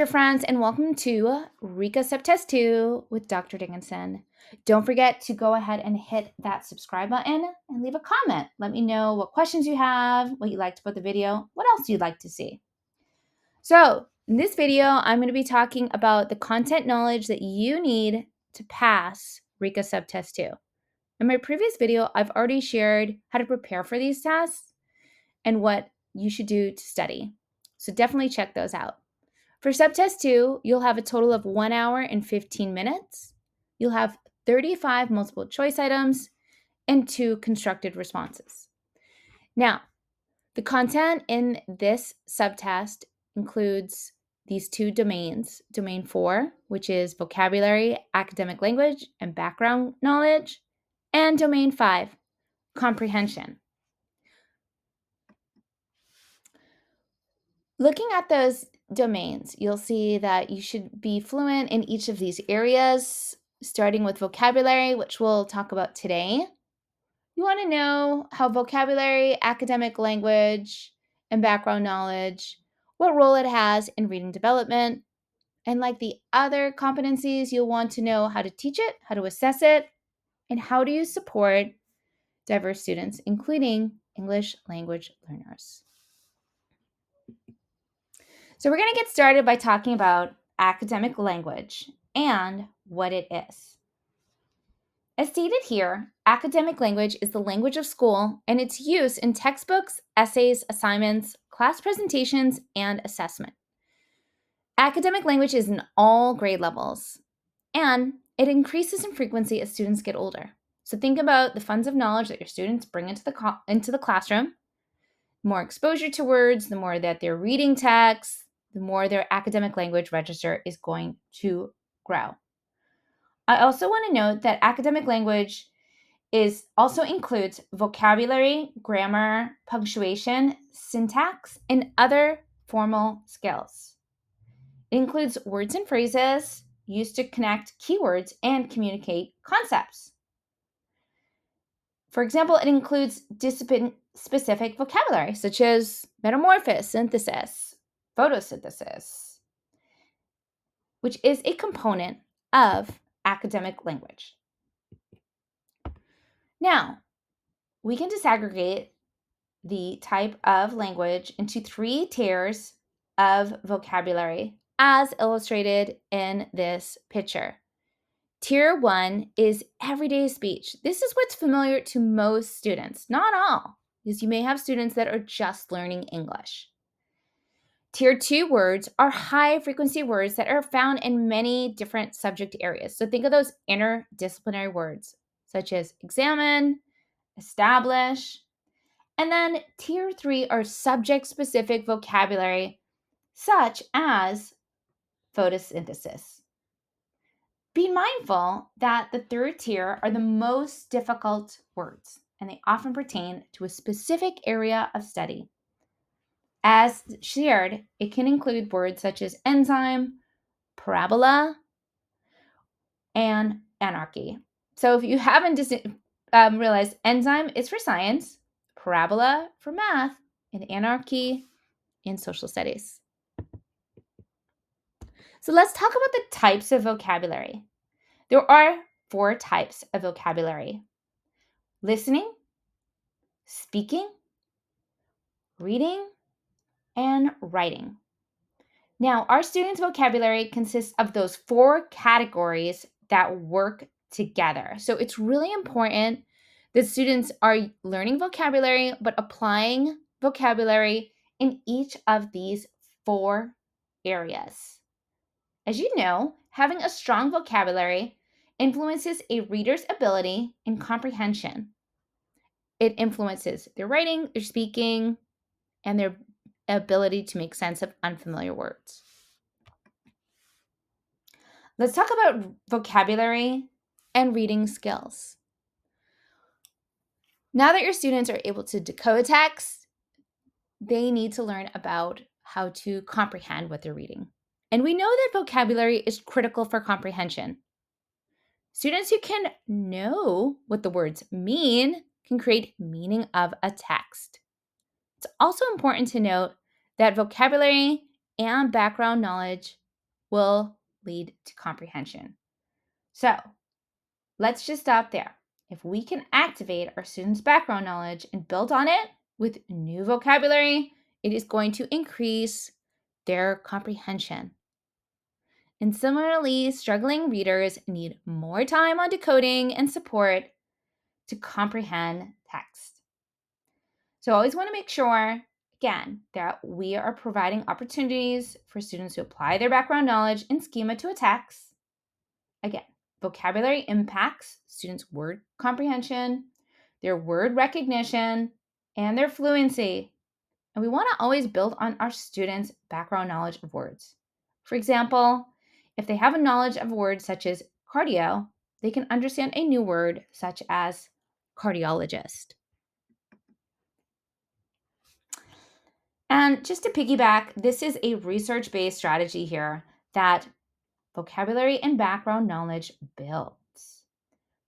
dear friends, and welcome to Rica Subtest 2 with Dr. Dickenson. Don't forget to go ahead and hit that subscribe button and leave a comment. Let me know what questions you have, what you liked about the video, what else you'd like to see. So, in this video, I'm going to be talking about the content knowledge that you need to pass Rica Subtest 2. In my previous video, I've already shared how to prepare for these tests and what you should do to study. So definitely check those out. For subtest 2, you'll have a total of 1 hour and 15 minutes. You'll have 35 multiple choice items and 2 constructed responses. Now, the content in this subtest includes these 2 domains. Domain 4, which is vocabulary, academic language, and background knowledge, and Domain 5, comprehension. Looking at those domains, you'll see that you should be fluent in each of these areas, starting with vocabulary, which we'll talk about today. You want to know how vocabulary, academic language, and background knowledge, what role it has in reading development. And like the other competencies, you'll want to know how to teach it, how to assess it, and how do you support diverse students, including English language learners. So we're going to get started by talking about academic language and what it is. As stated here, academic language is the language of school and its use in textbooks, essays, assignments, class presentations, and assessment. Academic language is in all grade levels, and it increases in frequency as students get older. So think about the funds of knowledge that your students bring into the classroom. The more exposure to words, the more that they're reading texts, the more their academic language register is going to grow. I also want to note that academic language also includes vocabulary, grammar, punctuation, syntax, and other formal skills. It includes words and phrases used to connect keywords and communicate concepts. For example, it includes discipline-specific vocabulary, such as metamorphosis, synthesis, photosynthesis, which is a component of academic language. Now, we can disaggregate the type of language into 3 tiers of vocabulary, as illustrated in this picture. Tier 1 is everyday speech. This is what's familiar to most students, not all, because you may have students that are just learning English. Tier 2 words are high-frequency words that are found in many different subject areas. So think of those interdisciplinary words, such as examine, establish. And then Tier 3 are subject-specific vocabulary, such as photosynthesis. Be mindful that the 3rd tier are the most difficult words, and they often pertain to a specific area of study. As shared, it can include words such as enzyme, parabola, and anarchy. So if you haven't realized, enzyme is for science, parabola for math, and anarchy in social studies. So let's talk about the types of vocabulary. There are 4 types of vocabulary: listening, speaking, reading, and writing. Now, our students' vocabulary consists of those 4 categories that work together. So it's really important that students are learning vocabulary, but applying vocabulary in each of these 4 areas. As you know, having a strong vocabulary influences a reader's ability and comprehension. It influences their writing, their speaking, and their ability to make sense of unfamiliar words. Let's talk about vocabulary and reading skills. Now that your students are able to decode text, they need to learn about how to comprehend what they're reading. And we know that vocabulary is critical for comprehension. Students who can know what the words mean can create meaning of a text. It's also important to note that vocabulary and background knowledge will lead to comprehension. So let's just stop there. If we can activate our students' background knowledge and build on it with new vocabulary, it is going to increase their comprehension. And similarly, struggling readers need more time on decoding and support to comprehend text. So I always want to make sure, again, that we are providing opportunities for students to apply their background knowledge and schema to a text. Again, vocabulary impacts students' word comprehension, their word recognition, and their fluency. And we want to always build on our students' background knowledge of words. For example, if they have a knowledge of words such as cardio, they can understand a new word such as cardiologist. And just to piggyback, this is a research-based strategy here that vocabulary and background knowledge builds.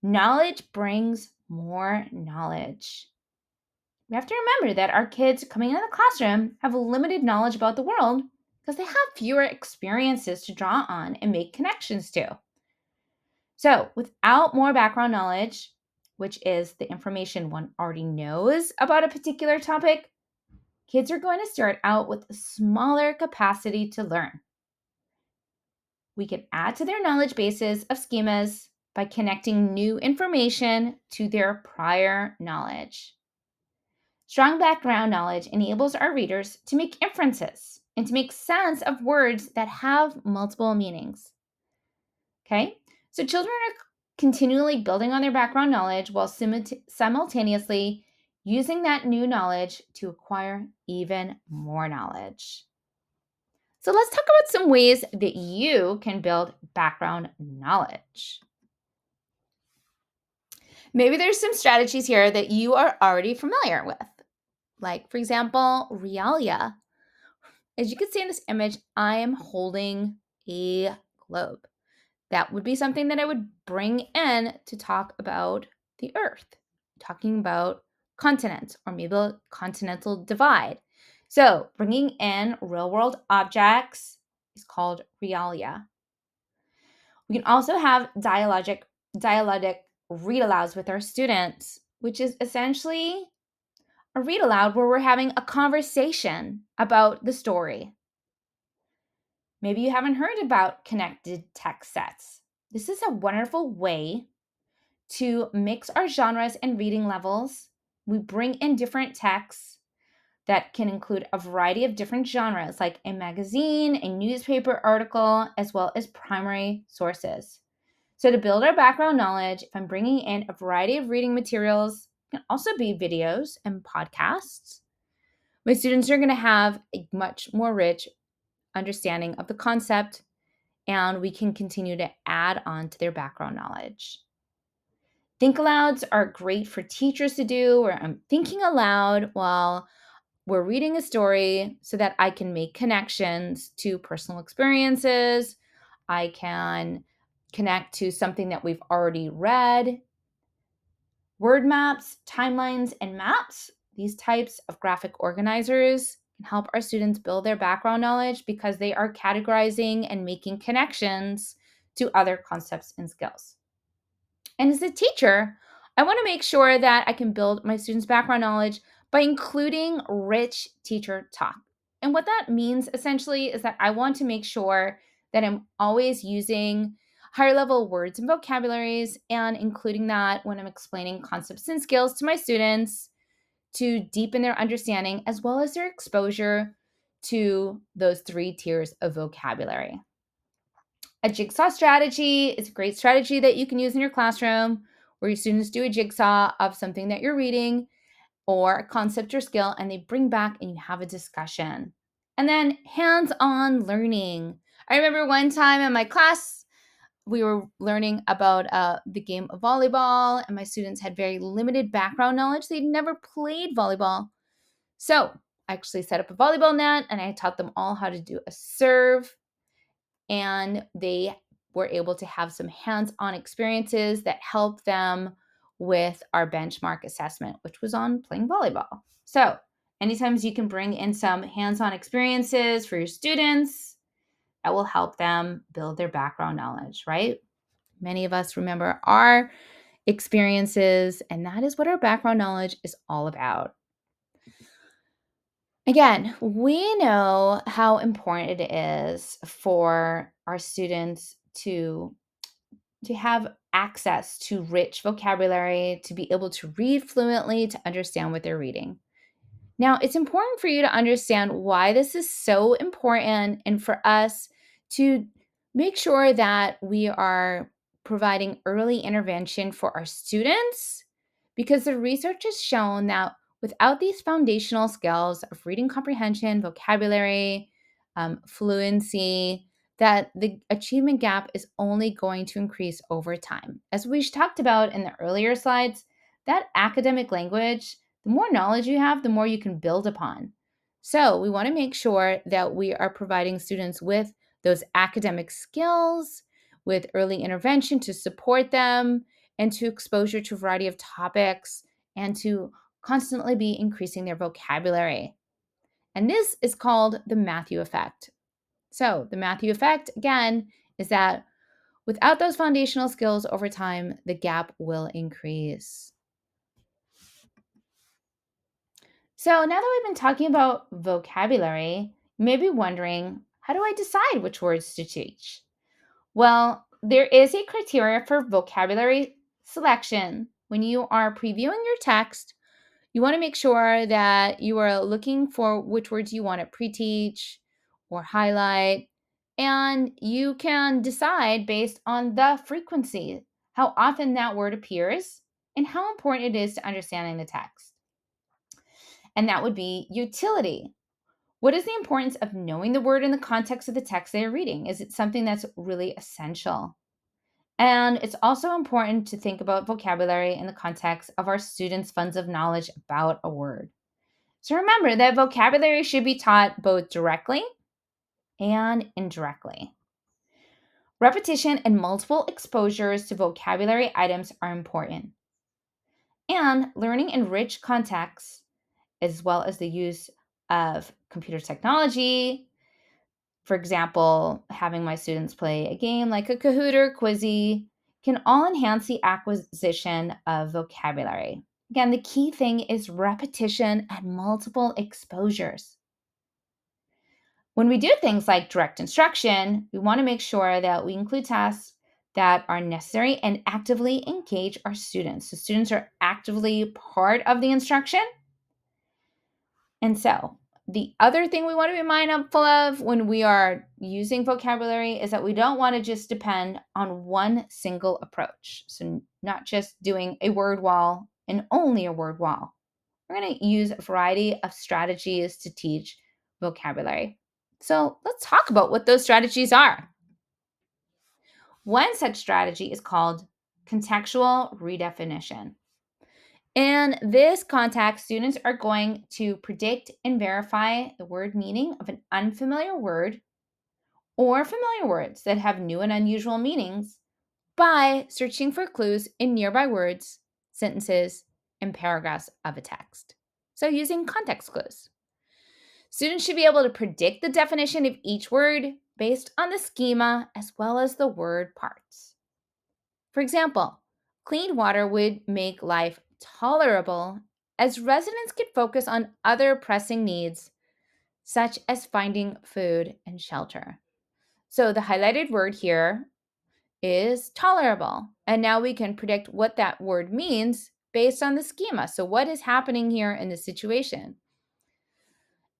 Knowledge brings more knowledge. We have to remember that our kids coming into the classroom have limited knowledge about the world because they have fewer experiences to draw on and make connections to. So, without more background knowledge, which is the information one already knows about a particular topic, kids are going to start out with a smaller capacity to learn. We can add to their knowledge bases of schemas by connecting new information to their prior knowledge. Strong background knowledge enables our readers to make inferences and to make sense of words that have multiple meanings. Okay, so children are continually building on their background knowledge while simultaneously using that new knowledge to acquire even more knowledge. So let's talk about some ways that you can build background knowledge. Maybe there's some strategies here that you are already familiar with. Like, for example, realia. As you can see in this image, I am holding a globe. That would be something that I would bring in to talk about the Earth, talking about continents or maybe a continental divide. So bringing in real-world objects is called realia. We can also have dialogic read alouds with our students, which is essentially a read aloud where we're having a conversation about the story. Maybe you haven't heard about connected text sets. This is a wonderful way to mix our genres and reading levels. We bring in different texts that can include a variety of different genres, like a magazine, a newspaper article, as well as primary sources. So to build our background knowledge, if I'm bringing in a variety of reading materials, it can also be videos and podcasts, my students are going to have a much more rich understanding of the concept, and we can continue to add on to their background knowledge. Think alouds are great for teachers to do, where I'm thinking aloud while we're reading a story so that I can make connections to personal experiences. I can connect to something that we've already read. Word maps, timelines, and maps, these types of graphic organizers can help our students build their background knowledge because they are categorizing and making connections to other concepts and skills. And as a teacher, I want to make sure that I can build my students' background knowledge by including rich teacher talk. And what that means essentially is that I want to make sure that I'm always using higher level words and vocabularies and including that when I'm explaining concepts and skills to my students to deepen their understanding as well as their exposure to those 3 tiers of vocabulary. A jigsaw strategy is a great strategy that you can use in your classroom where your students do a jigsaw of something that you're reading or a concept or skill and they bring back and you have a discussion. And then hands-on learning. I remember one time in my class, we were learning about the game of volleyball and my students had very limited background knowledge. They'd never played volleyball. So I actually set up a volleyball net and I taught them all how to do a serve. And they were able to have some hands-on experiences that helped them with our benchmark assessment, which was on playing volleyball. So anytime you can bring in some hands-on experiences for your students, that will help them build their background knowledge, right? Many of us remember our experiences, and that is what our background knowledge is all about. Again, we know how important it is for our students to have access to rich vocabulary, to be able to read fluently, to understand what they're reading. Now, it's important for you to understand why this is so important and for us to make sure that we are providing early intervention for our students because the research has shown that without these foundational skills of reading comprehension, vocabulary, fluency, that the achievement gap is only going to increase over time. As we talked about in the earlier slides, that academic language, the more knowledge you have, the more you can build upon. So we want to make sure that we are providing students with those academic skills, with early intervention to support them, and to exposure to a variety of topics, and to constantly be increasing their vocabulary. And this is called the Matthew effect. So the Matthew effect, again, is that without those foundational skills over time, the gap will increase. So now that we've been talking about vocabulary, you may be wondering, how do I decide which words to teach? Well, there is a criteria for vocabulary selection. When you are previewing your text, you want to make sure that you are looking for which words you want to pre-teach or highlight, and you can decide based on the frequency, how often that word appears, and how important it is to understanding the text. And that would be utility. What is the importance of knowing the word in the context of the text they are reading? Is it something that's really essential? And it's also important to think about vocabulary in the context of our students' funds of knowledge about a word. So remember that vocabulary should be taught both directly and indirectly. Repetition and multiple exposures to vocabulary items are important. And learning in rich contexts, as well as the use of computer technology, for example, having my students play a game like a Kahoot or Quizzy, can all enhance the acquisition of vocabulary. Again, the key thing is repetition and multiple exposures. When we do things like direct instruction, we want to make sure that we include tasks that are necessary and actively engage our students. So students are actively part of the instruction. And so the other thing we want to be mindful of when we are using vocabulary is that we don't want to just depend on one single approach. So not just doing a word wall and only a word wall. We're going to use a variety of strategies to teach vocabulary. So let's talk about what those strategies are. One such strategy is called contextual redefinition. In this context, students are going to predict and verify the word meaning of an unfamiliar word or familiar words that have new and unusual meanings by searching for clues in nearby words, sentences, and paragraphs of a text. So using context clues. Students should be able to predict the definition of each word based on the schema as well as the word parts. For example, clean water would make life tolerable as residents could focus on other pressing needs, such as finding food and shelter. So the highlighted word here is tolerable. And now we can predict what that word means based on the schema. So, what is happening here in this situation?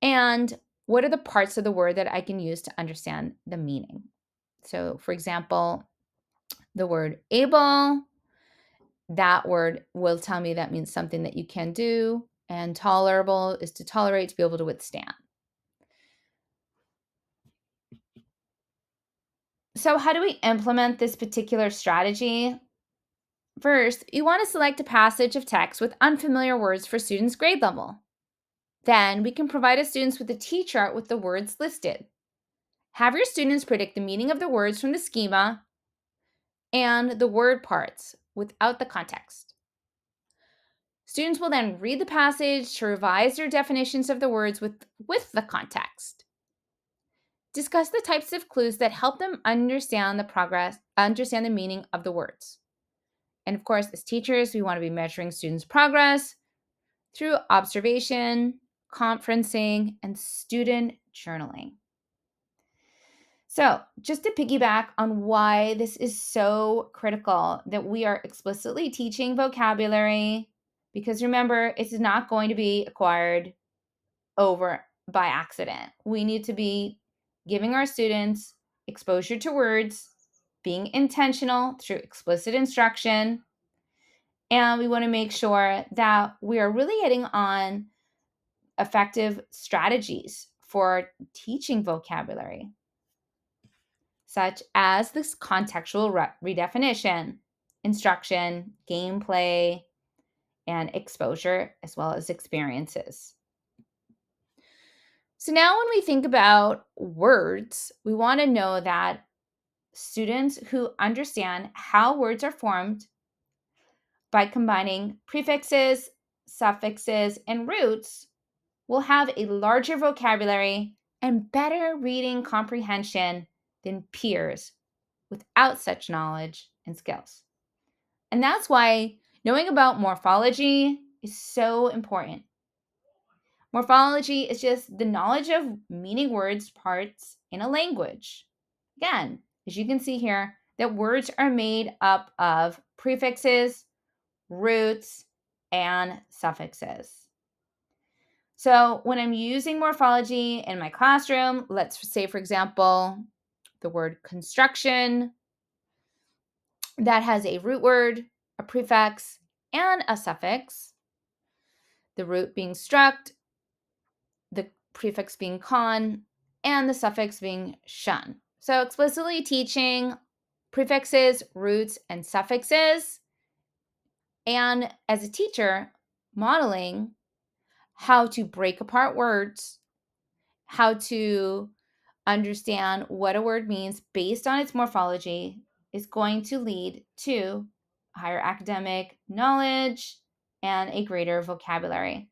And what are the parts of the word that I can use to understand the meaning? So, for example, the word able, that word will tell me that means something that you can do, and tolerable is to tolerate, to be able to withstand. So, how do we implement this particular strategy? First, you want to select a passage of text with unfamiliar words for students' grade level. Then, we can provide students with a T-chart with the words listed. Have your students predict the meaning of the words from the schema and the word parts without the context. Students will then read the passage to revise their definitions of the words with the context. Discuss the types of clues that help them understand the meaning of the words. And of course, as teachers, we want to be measuring students' progress through observation, conferencing, and student journaling. So, just to piggyback on why this is so critical that we are explicitly teaching vocabulary, because remember, it's not going to be acquired over by accident. We need to be giving our students exposure to words, being intentional through explicit instruction, and we want to make sure that we are really hitting on effective strategies for teaching vocabulary, such as this contextual redefinition, instruction, gameplay, and exposure, as well as experiences. So now when we think about words, we want to know that students who understand how words are formed by combining prefixes, suffixes, and roots will have a larger vocabulary and better reading comprehension than peers without such knowledge and skills. And that's why knowing about morphology is so important. Morphology is just the knowledge of meaning words parts in a language. Again, as you can see here, that words are made up of prefixes, roots, and suffixes. So when I'm using morphology in my classroom, let's say, for example, the word construction, that has a root word, a prefix, and a suffix. The root being struct, the prefix being con, and the suffix being shun. So explicitly teaching prefixes, roots, and suffixes, and as a teacher, modeling how to break apart words, how to understand what a word means based on its morphology is going to lead to higher academic knowledge and a greater vocabulary.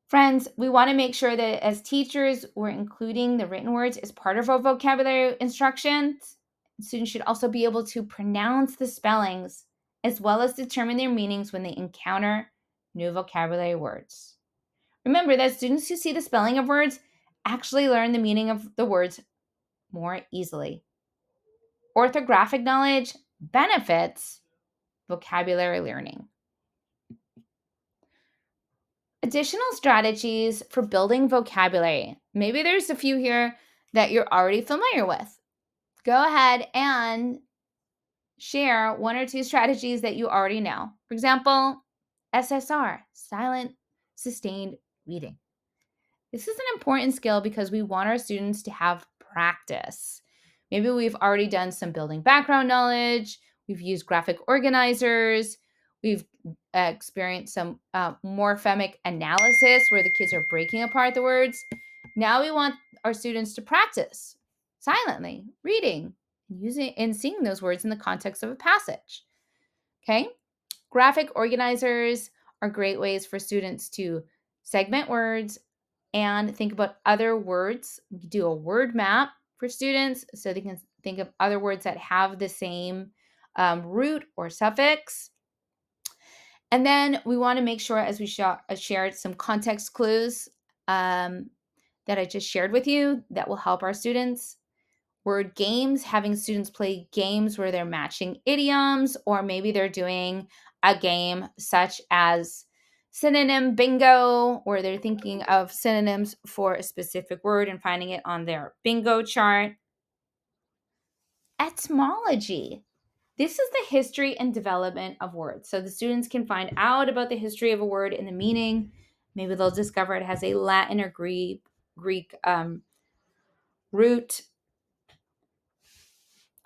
Friends, we want to make sure that as teachers, we're including the written words as part of our vocabulary instructions. Students should also be able to pronounce the spellings as well as determine their meanings when they encounter new vocabulary words. Remember that students who see the spelling of words actually learn the meaning of the words more easily. Orthographic knowledge benefits vocabulary learning. Additional strategies for building vocabulary. Maybe there's a few here that you're already familiar with. Go ahead and share one or two strategies that you already know. For example, SSR, silent sustained reading. This is an important skill because we want our students to have practice. Maybe we've already done some building background knowledge, we've used graphic organizers, we've experienced some morphemic analysis where the kids are breaking apart the words. Now we want our students to practice silently reading, using and seeing those words in the context of a passage. Okay? Graphic organizers are great ways for students to segment words and think about other words. You can do a word map for students so they can think of other words that have the same root or suffix. And then we want to make sure, as we shared some context clues that I just shared with you, that will help our students. Word games, having students play games where they're matching idioms, or maybe they're doing a game such as synonym bingo, where they're thinking of synonyms for a specific word and finding it on their bingo chart. Etymology. This is the history and development of words. So the students can find out about the history of a word and the meaning. Maybe they'll discover it has a Latin or Greek root.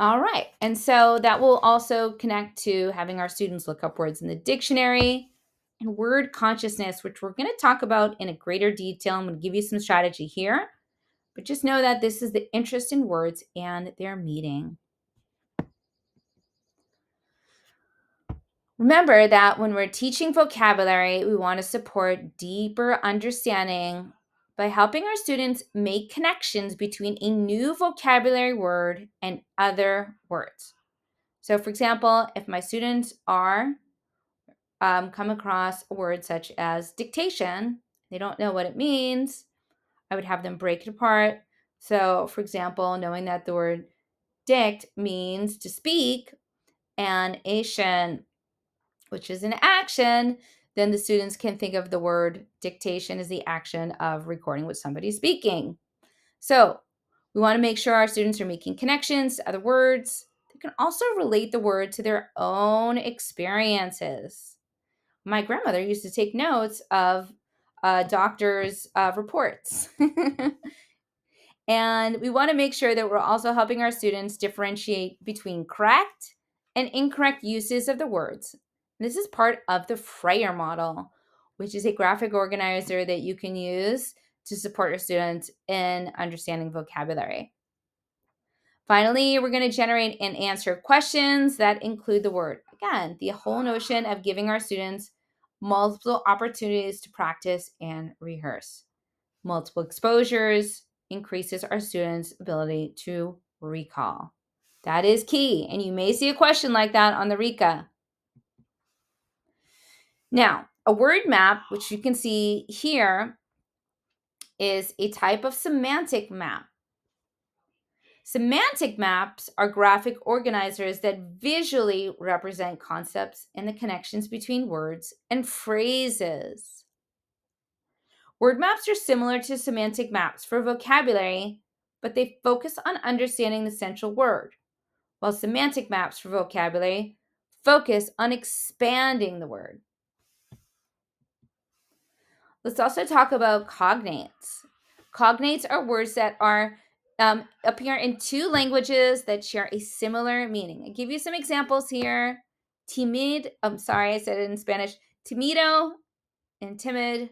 All right. And so that will also connect to having our students look up words in the dictionary and word consciousness, which we're going to talk about in a greater detail. I'm going to give you some strategy here, but just know that this is the interest in words and their meaning. Remember that when we're teaching vocabulary, we want to support deeper understanding by helping our students make connections between a new vocabulary word and other words. So, for example, if my students are come across a word such as dictation, they don't know what it means, I would have them break it apart. So, for example, knowing that the word dict means to speak and ation, which is an action, then the students can think of the word dictation as the action of recording what somebody's speaking. So we want to make sure our students are making connections to other words. They can also relate the word to their own experiences. My grandmother used to take notes of doctors' reports. And we want to make sure that we're also helping our students differentiate between correct and incorrect uses of the words. This is part of the Freyer model, which is a graphic organizer that you can use to support your students in understanding vocabulary. Finally, we're going to generate and answer questions that include the word. Again, the whole notion of giving our students multiple opportunities to practice and rehearse. Multiple exposures increases our students' ability to recall. That is key, and you may see a question like that on the Rica. Now, a word map, which you can see here, is a type of semantic map. Semantic maps are graphic organizers that visually represent concepts and the connections between words and phrases. Word maps are similar to semantic maps for vocabulary, but they focus on understanding the central word, while semantic maps for vocabulary focus on expanding the word. Let's also talk about cognates. Cognates are words that appear in two languages that share a similar meaning. I give you some examples here. I said it in Spanish. Timido and timid.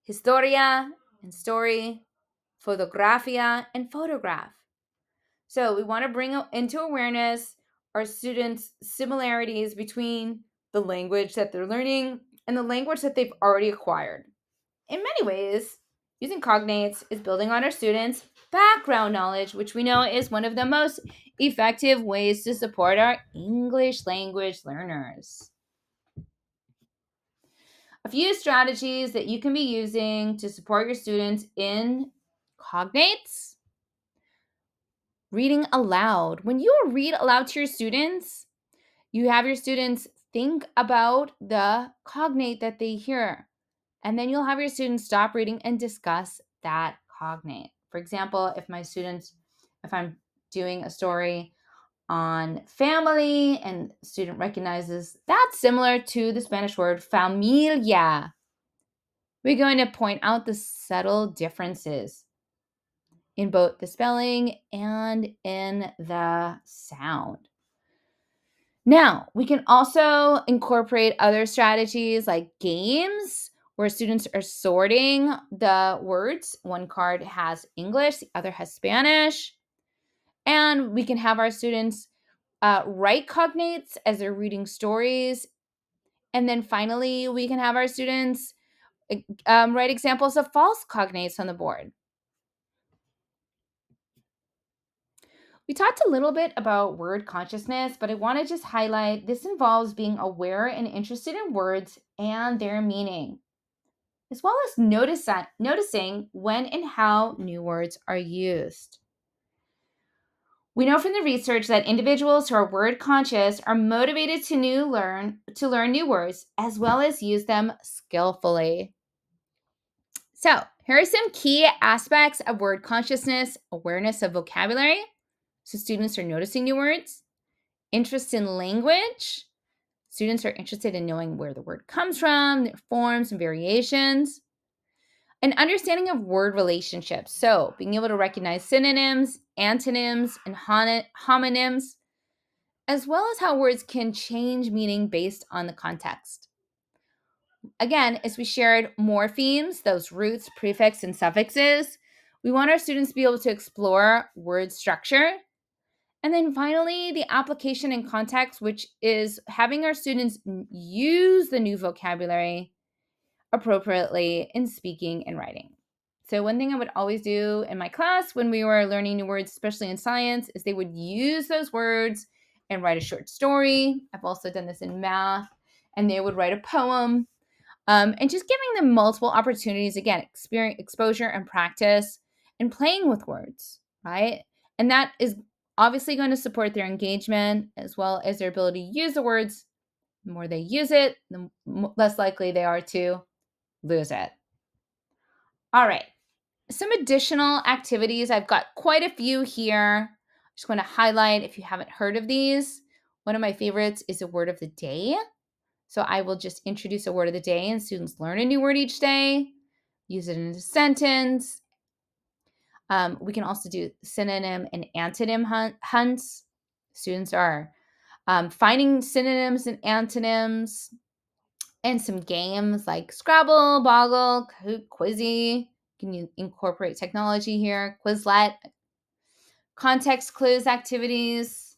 Historia and story. Fotografia and photograph. So we want to bring into awareness our students' similarities between the language that they're learning and the language that they've already acquired. In many ways, using cognates is building on our students' background knowledge, which we know is one of the most effective ways to support our English language learners. A few strategies that you can be using to support your students in cognates. Reading aloud. When you read aloud to your students, you have your students think about the cognate that they hear. And then you'll have your students stop reading and discuss that cognate. For example, if I'm doing a story on family and the student recognizes that's similar to the Spanish word familia, we're going to point out the subtle differences in both the spelling and in the sound. Now, we can also incorporate other strategies like games where students are sorting the words. One card has English, the other has Spanish. And we can have our students write cognates as they're reading stories. And then finally, we can have our students write examples of false cognates on the board. We talked a little bit about word consciousness, but I want to just highlight this involves being aware and interested in words and their meaning, as well as noticing when and how new words are used. We know from the research that individuals who are word conscious are motivated to learn new words as well as use them skillfully. So, here are some key aspects of word consciousness: awareness of vocabulary, so students are noticing new words; interest in language, students are interested in knowing where the word comes from, their forms and variations; an understanding of word relationships, so being able to recognize synonyms, antonyms, and homonyms, as well as how words can change meaning based on the context. Again, as we shared morphemes, those roots, prefixes, and suffixes, we want our students to be able to explore word structure. And then finally, the application and context, which is having our students use the new vocabulary appropriately in speaking and writing. So one thing I would always do in my class when we were learning new words, especially in science, is they would use those words and write a short story. I've also done this in math, and they would write a poem. And just giving them multiple opportunities, again, experience, exposure and practice and playing with words, right? And that is obviously going to support their engagement as well as their ability to use the words. The more they use it, the less likely they are to lose it. All right. Some additional activities. I've got quite a few here. Just want to highlight if you haven't heard of these. One of my favorites is a word of the day. So I will just introduce a word of the day and students learn a new word each day, use it in a sentence. We can also do synonym and antonym hunts. Students are finding synonyms and antonyms, and some games like Scrabble, Boggle, Quizzy. Can you incorporate technology here? Quizlet, context clues activities,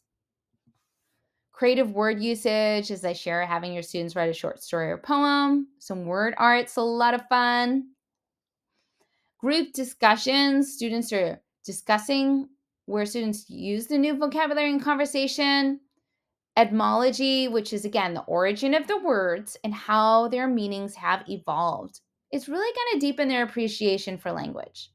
creative word usage, as I share, having your students write a short story or poem, some word art's a lot of fun. Group discussions, students are discussing where students use the new vocabulary in conversation. Etymology, which is again the origin of the words and how their meanings have evolved. It's really going to deepen their appreciation for language.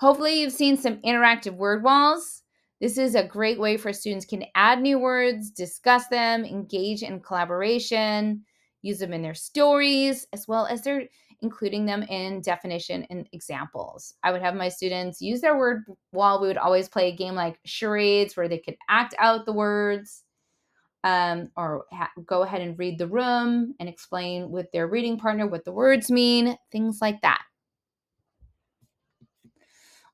Hopefully you've seen some interactive word walls. This is a great way for students can add new words, discuss them, engage in collaboration, use them in their stories, as well as they're including them in definition and examples. I would have my students use their word wall. We would always play a game like charades where they could act out the words, or go ahead and read the room and explain with their reading partner what the words mean, things like that.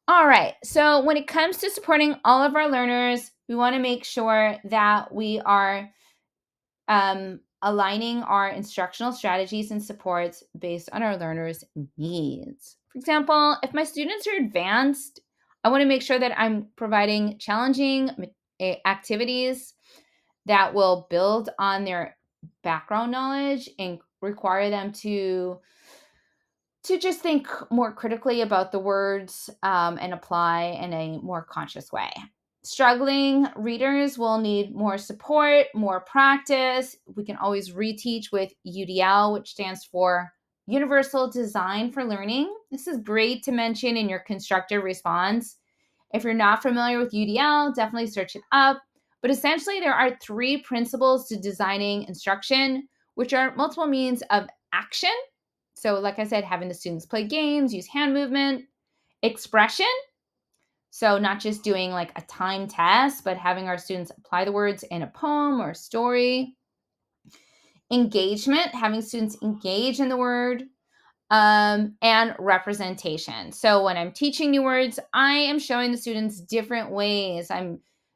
All right, so when it comes to supporting all of our learners, we want to make sure that we are aligning our instructional strategies and supports based on our learners' needs. For example, if my students are advanced, I want to make sure that I'm providing challenging activities that will build on their background knowledge and require them to just think more critically about the words and apply in a more conscious way. Struggling readers will need more support, more practice. We can always reteach with UDL, which stands for Universal Design for Learning. This is great to mention in your constructive response. If you're not familiar with UDL, definitely search it up. But essentially, there are 3 principles to designing instruction, which are multiple means of action. So like I said, having the students play games, use hand movement, expression. So not just doing like a time test, but having our students apply the words in a poem or a story. Engagement, having students engage in the word. And representation. So when I'm teaching new words, I am showing the students different ways.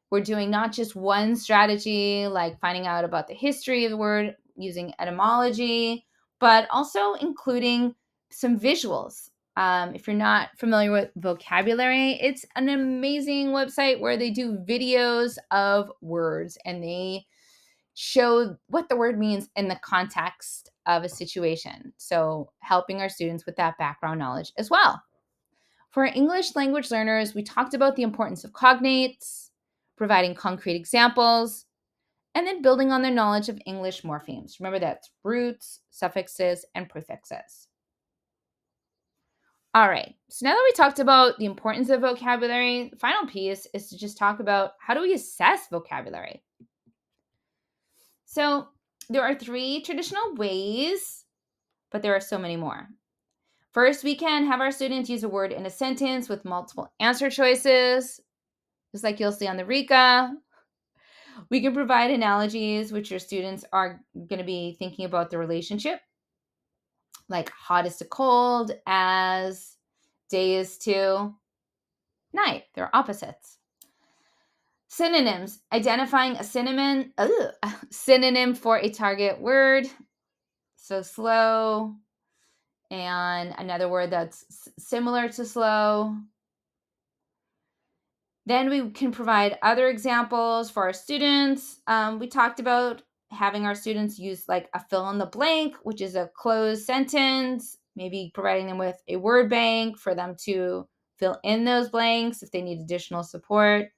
We're doing not just one strategy, like finding out about the history of the word using etymology, but also including some visuals. If you're not familiar with vocabulary, it's an amazing website where they do videos of words and they show what the word means in the context of a situation. So helping our students with that background knowledge as well. For our English language learners, we talked about the importance of cognates, providing concrete examples, and then building on their knowledge of English morphemes. Remember that's roots, suffixes, and prefixes. All right, so now that we talked about the importance of vocabulary, the final piece is to just talk about how do we assess vocabulary. So there are 3 traditional ways, but there are so many more. First, we can have our students use a word in a sentence with multiple answer choices, just like you'll see on the Rica. We can provide analogies, which your students are going to be thinking about the relationship, like hot is to cold, as day is to night. They're opposites. Synonyms, identifying a synonym for a target word. So slow, and another word that's similar to slow. Then we can provide other examples for our students. We talked about having our students use like a fill in the blank, which is a closed sentence, maybe providing them with a word bank for them to fill in those blanks if they need additional support,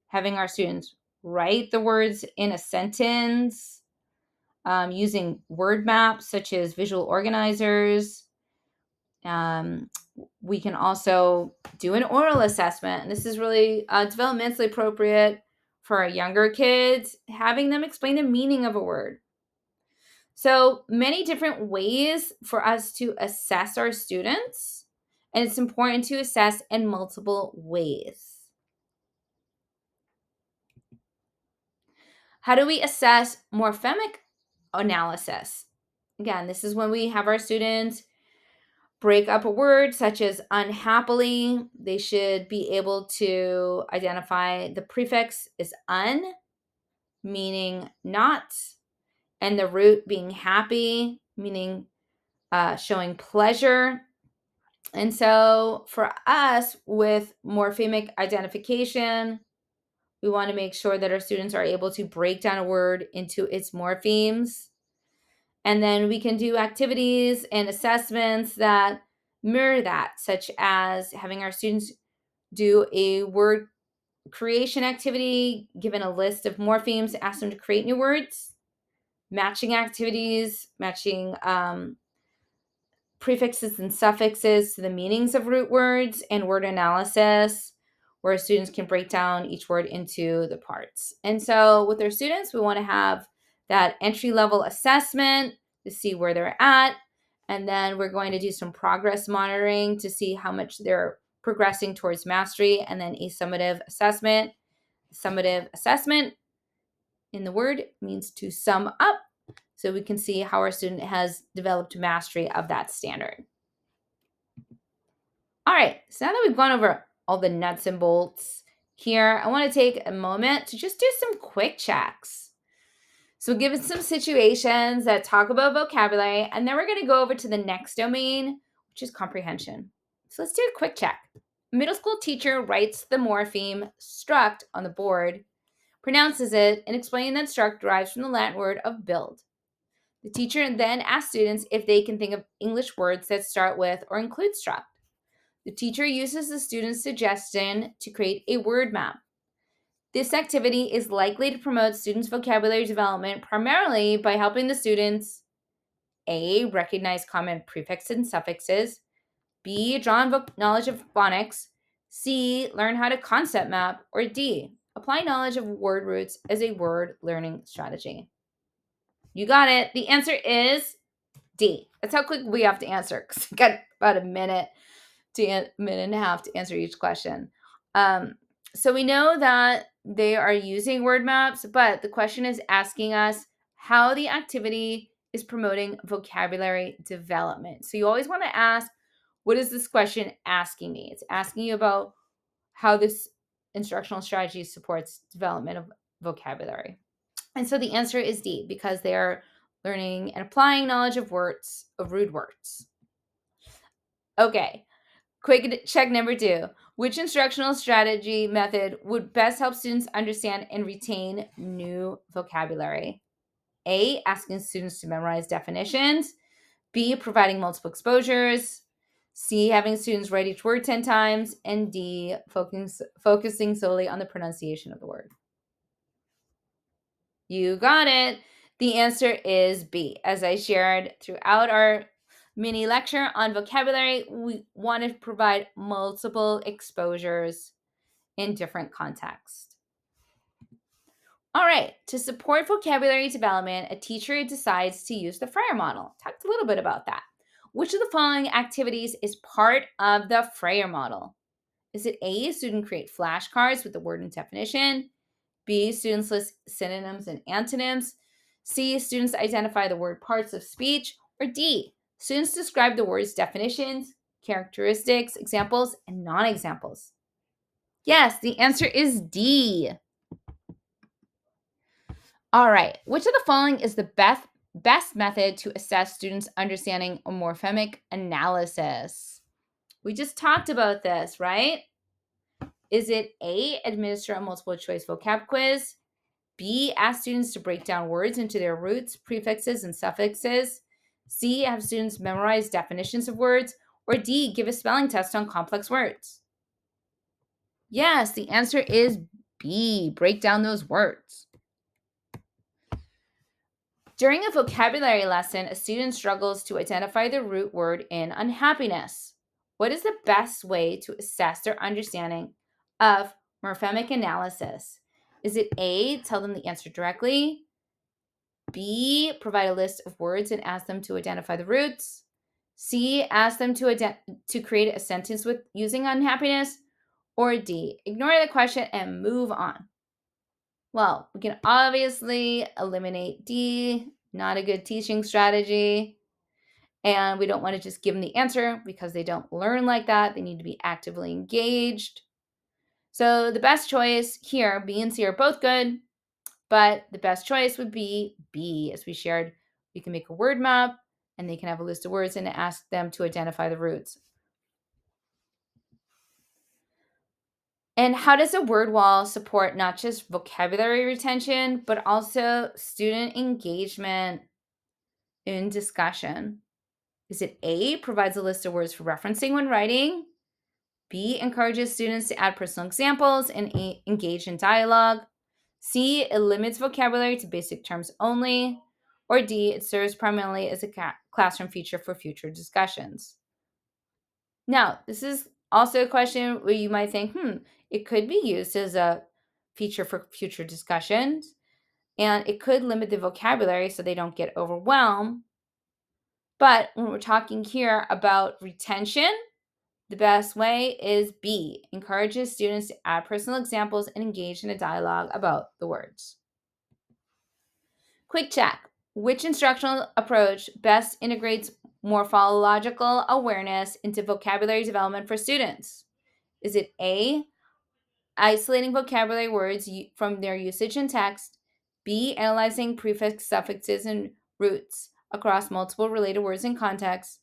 having our students write the words in a sentence, using word maps such as visual organizers. We can also do an oral assessment, and this is really developmentally appropriate for our younger kids, having them explain the meaning of a word. So many different ways for us to assess our students, and it's important to assess in multiple ways. How do we assess morphemic analysis? Again, this is when we have our students break up a word such as unhappily. They should be able to identify the prefix is un, meaning not, and the root being happy, meaning showing pleasure. And so for us, with morphemic identification, we want to make sure that our students are able to break down a word into its morphemes. And then we can do activities and assessments that mirror that, such as having our students do a word creation activity, given a list of morphemes, ask them to create new words, matching activities, matching prefixes and suffixes to the meanings of root words, and word analysis, where students can break down each word into the parts. And so with our students, we want to have that entry-level assessment to see where they're at. And then we're going to do some progress monitoring to see how much they're progressing towards mastery, and then a summative assessment. Summative assessment in the word means to sum up, so we can see how our student has developed mastery of that standard. All right, so now that we've gone over all the nuts and bolts here, I want to take a moment to just do some quick checks. So we'll give it some situations that talk about vocabulary, and then we're going to go over to the next domain, which is comprehension. So let's do a quick check. Middle school teacher writes the morpheme struct on the board, pronounces it, and explains that struct derives from the Latin word of build. The teacher then asks students if they can think of English words that start with or include struct. The teacher uses the student's suggestion to create a word map. This activity is likely to promote students' vocabulary development primarily by helping the students A. Recognize common prefixes and suffixes, B. Draw on knowledge of phonics, C. Learn how to concept map, or D. Apply knowledge of word roots as a word learning strategy. You got it. The answer is D. That's how quick we have to answer, because I got about a minute and a half to answer each question. So we know that they are using word maps, but the question is asking us how the activity is promoting vocabulary development. So you always want to ask, what is this question asking me? It's asking you about how this instructional strategy supports development of vocabulary. And so the answer is D, because they are learning and applying knowledge of words, of root words. Okay, quick check number 2. Which instructional strategy method would best help students understand and retain new vocabulary? A, asking students to memorize definitions. B, providing multiple exposures. C, having students write each word 10 times. And D, focusing solely on the pronunciation of the word. You got it. The answer is B. As I shared throughout our mini lecture on vocabulary, we want to provide multiple exposures in different contexts. All right, to support vocabulary development, a teacher decides to use the Freyer model. Talked a little bit about that. Which of the following activities is part of the Freyer model? Is it A, student create flashcards with the word and definition? B, students list synonyms and antonyms? C, students identify the word parts of speech? Or D, students describe the word's definitions, characteristics, examples, and non-examples? Yes, the answer is D. All right, which of the following is the best method to assess students' understanding of morphemic analysis? We just talked about this, right? Is it A, administer a multiple choice vocab quiz? B, ask students to break down words into their roots, prefixes, and suffixes? C, have students memorize definitions of words, or D, give a spelling test on complex words? Yes, the answer is B, break down those words. During a vocabulary lesson, a student struggles to identify the root word in unhappiness. What is the best way to assess their understanding of morphemic analysis? Is it A, tell them the answer directly? B, provide a list of words and ask them to identify the roots? C, ask them to create a sentence with using unhappiness? Or D, ignore the question and move on? Well, we can obviously eliminate D, not a good teaching strategy. And we don't want to just give them the answer because they don't learn like that. They need to be actively engaged. So the best choice here, B and C are both good, but the best choice would be B. As we shared, we can make a word map and they can have a list of words and ask them to identify the roots. And how does a word wall support not just vocabulary retention, but also student engagement in discussion? Is it A, provides a list of words for referencing when writing? B, encourages students to add personal examples and engage in dialogue? C, it limits vocabulary to basic terms only? Or D, it serves primarily as a classroom feature for future discussions? Now, this is also a question where you might think, it could be used as a feature for future discussions, and it could limit the vocabulary so they don't get overwhelmed. But when we're talking here about retention, the best way is B, encourages students to add personal examples and engage in a dialogue about the words. Quick check. Which instructional approach best integrates morphological awareness into vocabulary development for students? Is it A, isolating vocabulary words from their usage in text? B, analyzing prefix, suffixes, and roots across multiple related words and contexts?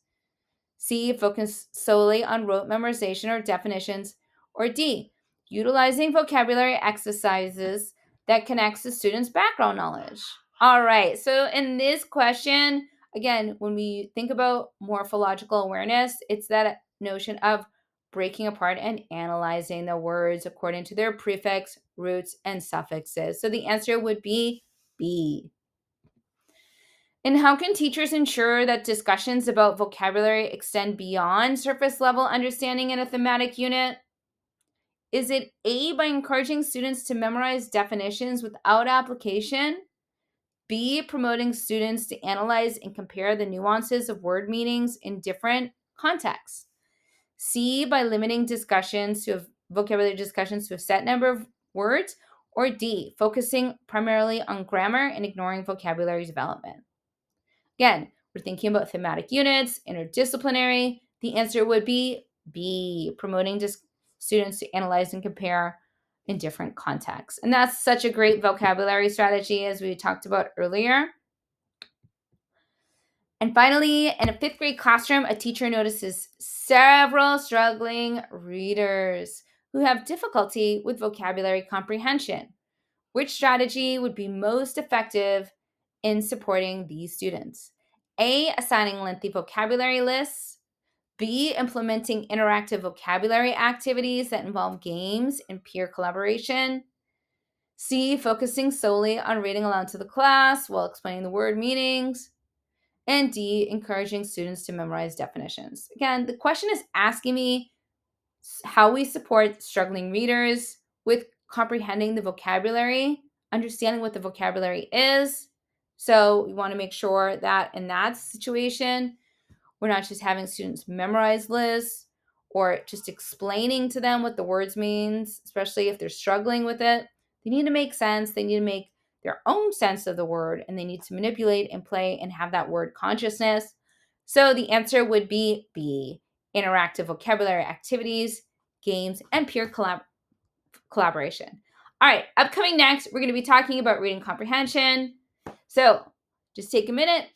C, focus solely on rote memorization or definitions? Or D, utilizing vocabulary exercises that connects the student's background knowledge? All right, so in this question, again, when we think about morphological awareness, it's that notion of breaking apart and analyzing the words according to their prefix, roots, and suffixes. So the answer would be B. And how can teachers ensure that discussions about vocabulary extend beyond surface level understanding in a thematic unit? Is it A, by encouraging students to memorize definitions without application? B, promoting students to analyze and compare the nuances of word meanings in different contexts? C, by limiting vocabulary discussions to a set number of words? Or D, focusing primarily on grammar and ignoring vocabulary development? Again, we're thinking about thematic units, interdisciplinary. The answer would be B, promoting students to analyze and compare in different contexts. And that's such a great vocabulary strategy, as we talked about earlier. And finally, in a fifth grade classroom, a teacher notices several struggling readers who have difficulty with vocabulary comprehension. Which strategy would be most effective in supporting these students? A, assigning lengthy vocabulary lists. B, implementing interactive vocabulary activities that involve games and peer collaboration. C, focusing solely on reading aloud to the class while explaining the word meanings. And D, encouraging students to memorize definitions. Again, the question is asking me how we support struggling readers with comprehending the vocabulary, understanding what the vocabulary is. So we want to make sure that in that situation, we're not just having students memorize lists or just explaining to them what the words means, especially if they're struggling with it. They need to make sense. They need to make their own sense of the word, and they need to manipulate and play and have that word consciousness. So the answer would be B, interactive vocabulary activities, games, and peer collaboration. All right, upcoming next, we're going to be talking about reading comprehension. So just take a minute,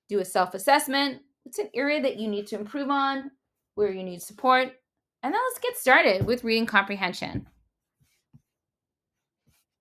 do a self-assessment. It's an area that you need to improve on, where you need support. And then let's get started with reading comprehension.